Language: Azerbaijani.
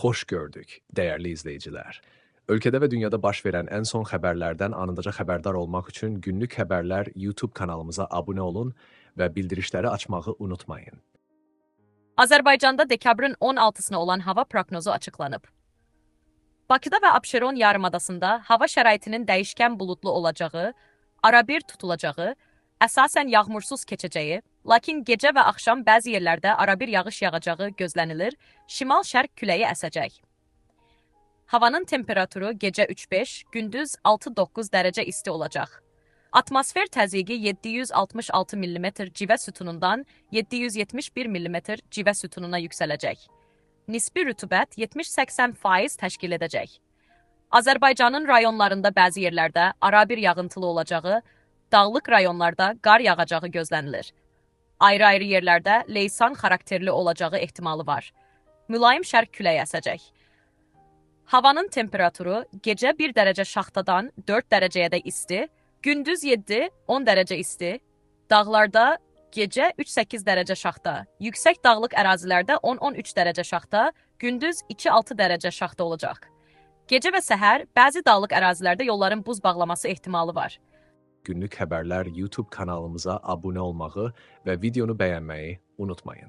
Hoş gördük, değerli izleyiciler. Ülkede ve dünyada baş verən ən son xəbərlərdən anındaca xəbərdar olmaq üçün Günlük Xəbərlər YouTube kanalımıza abunə olun və bildirişləri açmağı unutmayın. Azərbaycanda dekabrın 16-sına olan hava proqnozu açıqlanıb. Bakıda və Abşeron yarımadasında hava şəraitinin dəyişkən buludlu olacağı, arabir tutulacağı, əsasən yağmursuz keçəcəyi, lakin gecə və axşam bəzi yerlərdə arabir yağış yağacağı gözlənilir, şimal-şərq küləyi əsəcək. Havanın temperaturu gecə 3-5, gündüz 6-9 dərəcə isti olacaq. Atmosfer təzyiqi 766 mm civə sütunundan 771 mm civə sütununa yüksələcək. Nisbi rütubət 70-80% təşkil edəcək. Azərbaycanın rayonlarında bəzi yerlərdə arabir yağıntılı olacağı, dağlıq rayonlarda qar yağacağı gözlənilir. Ayrı-ayrı yerlərdə leysan xarakterli olacağı ehtimalı var. Mülayim şərq küləyi əsəcək. Havanın temperaturu gecə 1 dərəcə şaxtadan 4 dərəcəyədək isti, gündüz 7-10 dərəcə isti, dağlarda gecə 3-8 dərəcə şaxta, yüksək dağlıq ərazilərdə 10-13 dərəcə şaxta, gündüz 2-6 dərəcə şaxta olacaq. Gecə və səhər bəzi dağlıq ərazilərdə yolların buz bağlaması ehtimalı var. Günlük Xəbərlər YouTube kanalımıza abunə olmağı və videonu bəyənməyi unutmayın.